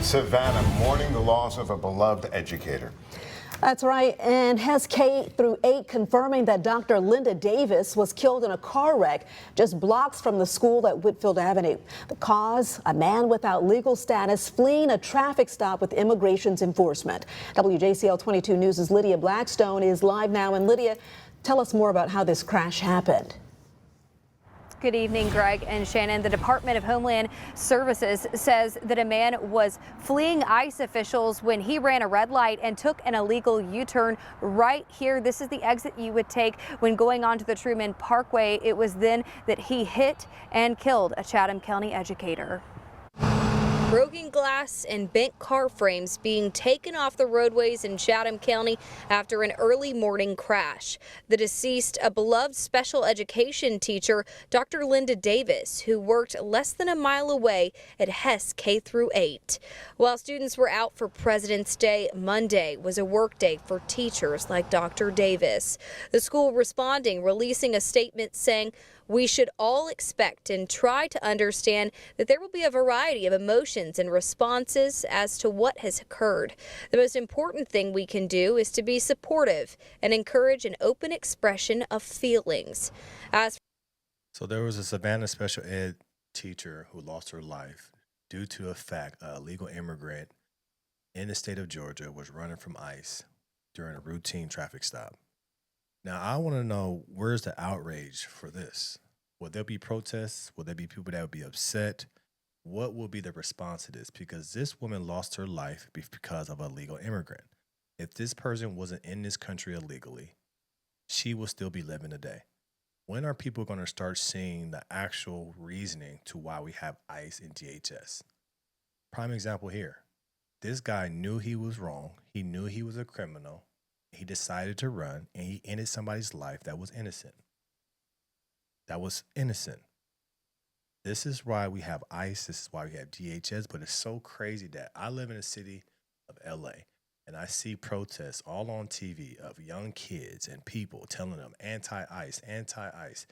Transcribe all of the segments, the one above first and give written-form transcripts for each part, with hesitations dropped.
Savannah mourning the loss of a beloved educator. That's right, and has K through 8 confirming that Dr. Linda Davis was killed in a car wreck just blocks from the school at Whitfield Avenue. The cause, a man without legal status fleeing a traffic stop with immigration's enforcement. WJCL 22 News' Lydia Blackstone is live now. And Lydia, tell us more about how this crash happened. Good evening, Greg and Shannon. The Department of Homeland Services says that a man was fleeing ICE officials when he ran a red light and took an illegal U-turn right here. This is the exit you would take when going onto the Truman Parkway. It was then that he hit and killed a Chatham County educator. Broken glass and bent car frames being taken off the roadways in Chatham County after an early morning crash. The deceased, a beloved special education teacher, Dr. Linda Davis, who worked less than a mile away at Hess K through 8. While students were out for President's Day, Monday was a work day for teachers like Dr. Davis. The school responding, releasing a statement saying, "We should all expect and try to understand that there will be a variety of emotions and responses as to what has occurred. The most important thing we can do is to be supportive and encourage an open expression of feelings." So there was a Savannah special ed teacher who lost her life due to a fact a illegal immigrant in the state of Georgia was running from ICE during a routine traffic stop. Now, I want to know, where's the outrage for this? Will there be protests? Will there be people that would be upset? What will be the response to this? Because this woman lost her life because of a legal immigrant. If this person wasn't in this country illegally, she will still be living today. When are people going to start seeing the actual reasoning to why we have ICE and DHS? Prime example here. This guy knew he was wrong. He knew he was a criminal. He decided to run, and he ended somebody's life that was innocent. This is why we have ICE. This is why we have DHS. But it's so crazy that I live in a city of LA, and I see protests all on TV of young kids and people telling them anti-ICE, anti-ICE.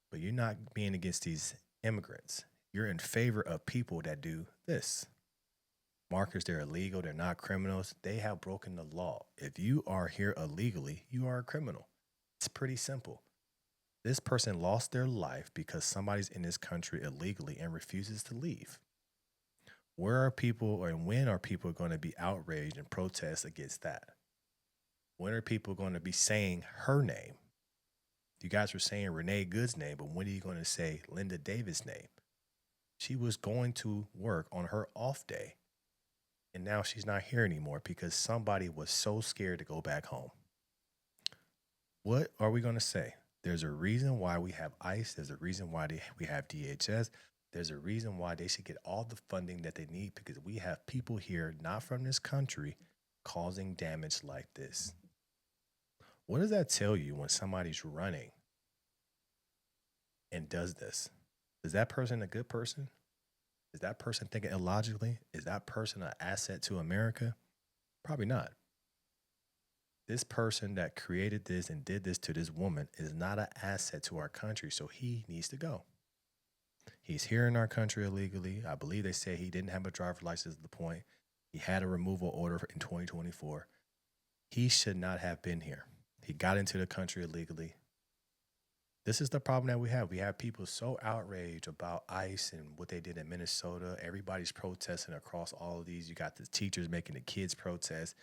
But you're not being against these immigrants. You're in favor of people that do this. Markers, they're illegal, they're not criminals. They have broken the law. If you are here illegally, you are a criminal. It's pretty simple. This person lost their life because somebody's in this country illegally and refuses to leave. Where are people, and when are people going to be outraged and protest against that? When are people going to be saying her name? You guys were saying Renee Good's name, but when are you going to say Linda Davis' name? She was going to work on her off day. And now she's not here anymore because somebody was so scared to go back home. What are we going to say? There's a reason why we have ICE. There's a reason why we have DHS. There's a reason why they should get all the funding that they need, because we have people here not from this country causing damage like this. What does that tell you when somebody's running and does this? Is that person a good person? Is that person thinking illogically? Is that person an asset to America? Probably not. This person that created this and did this to this woman is not an asset to our country, so he needs to go. He's here in our country illegally. I believe they say he didn't have a driver's license at the point. He had a removal order in 2024. He should not have been here. He got into the country illegally. This is the problem that we have. We have people so outraged about ICE and what they did in Minnesota. Everybody's protesting across all of these. You got the teachers making the kids protest,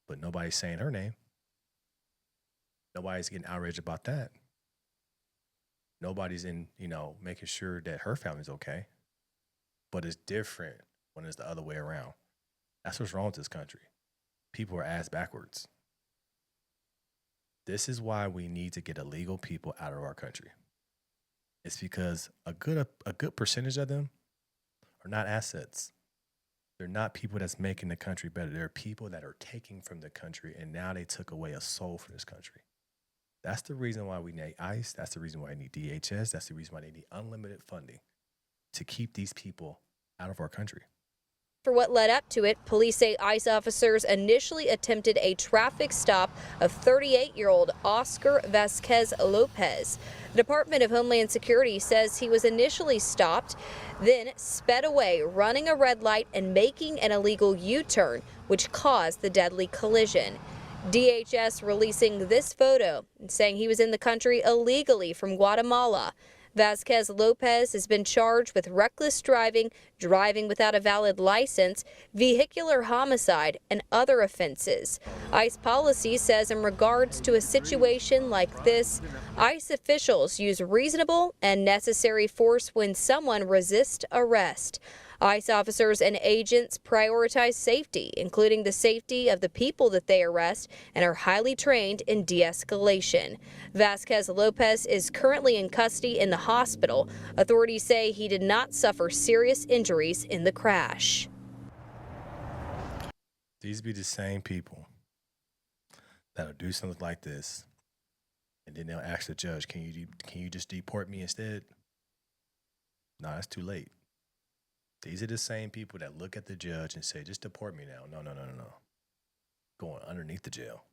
but nobody's saying her name. Nobody's getting outraged about that. Nobody's making sure that her family's okay. But it's different when it's the other way around. That's what's wrong with this country. People are ass backwards. This is why we need to get illegal people out of our country. It's because a good percentage of them are not assets. They're not people that's making the country better. They're people that are taking from the country, and now they took away a soul from this country. That's the reason why we need ICE. That's the reason why we need DHS. That's the reason why they need unlimited funding to keep these people out of our country. For what led up to it, police say ICE officers initially attempted a traffic stop of 38-year-old Oscar Vasquez Lopez. The Department of Homeland Security says he was initially stopped, then sped away, running a red light and making an illegal U-turn, which caused the deadly collision. DHS releasing this photo and saying he was in the country illegally from Guatemala. Vasquez Lopez has been charged with reckless driving, driving without a valid license, vehicular homicide, and other offenses. ICE policy says in regards to a situation like this, ICE officials use reasonable and necessary force when someone resists arrest. ICE officers and agents prioritize safety, including the safety of the people that they arrest, and are highly trained in de-escalation. Vasquez Lopez is currently in custody in the hospital. Authorities say he did not suffer serious injuries in the crash. These be the same people that'll do something like this, and then they'll ask the judge, can you just deport me instead? No, that's too late. These are the same people that look at the judge and say, just deport me now. No. Going underneath the jail.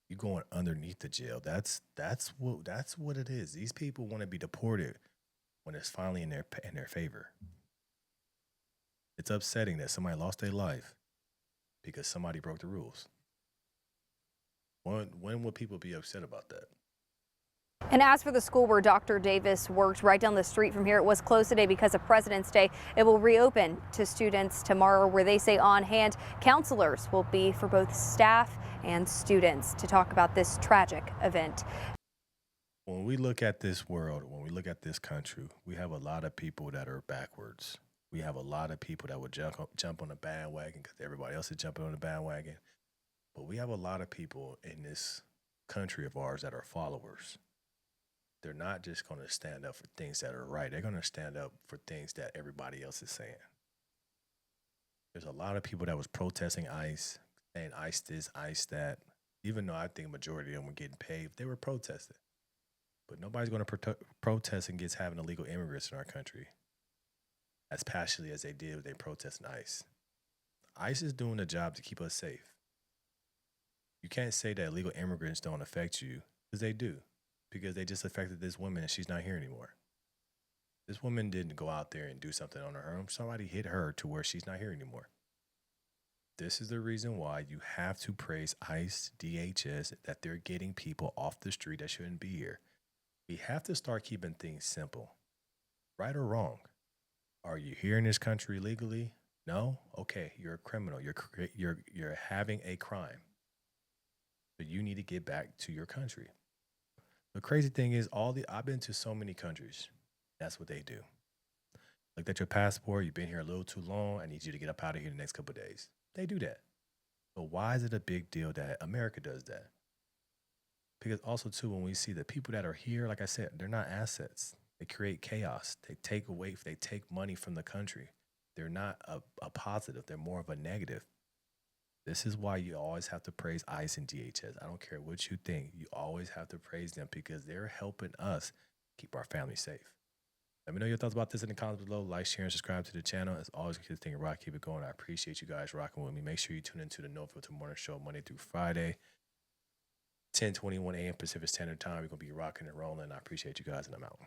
You're going underneath the jail. That's what it is. These people want to be deported when it's finally in their favor. It's upsetting that somebody lost their life because somebody broke the rules. When will people be upset about that? And as for the school where Dr. Davis worked right down the street from here, it was closed today because of President's Day. It will reopen to students tomorrow, where they say on hand counselors will be for both staff and students to talk about this tragic event. When we look at this world, when we look at this country, we have a lot of people that are backwards. We have a lot of people that would jump on the bandwagon because everybody else is jumping on the bandwagon. But we have a lot of people in this country of ours that are followers. They're not just going to stand up for things that are right. They're going to stand up for things that everybody else is saying. There's a lot of people that was protesting ICE, saying ICE this, ICE that. Even though I think a majority of them were getting paid, they were protesting. But nobody's going to protest against having illegal immigrants in our country as passionately as they did when they protested ICE. ICE is doing the job to keep us safe. You can't say that illegal immigrants don't affect you, because they do. Because they just affected this woman and she's not here anymore. This woman didn't go out there and do something on her own. Somebody hit her to where she's not here anymore. This is the reason why you have to praise ICE, DHS, that they're getting people off the street that shouldn't be here. We have to start keeping things simple. Right or wrong? Are you here in this country legally? No? Okay, you're a criminal. You're having a crime. So you need to get back to your country. The crazy thing is, I've been to so many countries. That's what they do. Looked at your passport. You've been here a little too long. I need you to get up out of here in the next couple of days. They do that. So why is it a big deal that America does that? Because also, too, when we see the people that are here, like I said, they're not assets. They create chaos. They take money from the country. They're not a positive. They're more of a negative. This is why you always have to praise ICE and DHS. I don't care what you think. You always have to praise them because they're helping us keep our family safe. Let me know your thoughts about this in the comments below. Like, share, and subscribe to the channel. As always, keep this thing rock, keep it going. I appreciate you guys rocking with me. Make sure you tune into the No Filter Morning Show Monday through Friday, 10:21 a.m. Pacific Standard Time. We're going to be rocking and rolling. I appreciate you guys, and I'm out.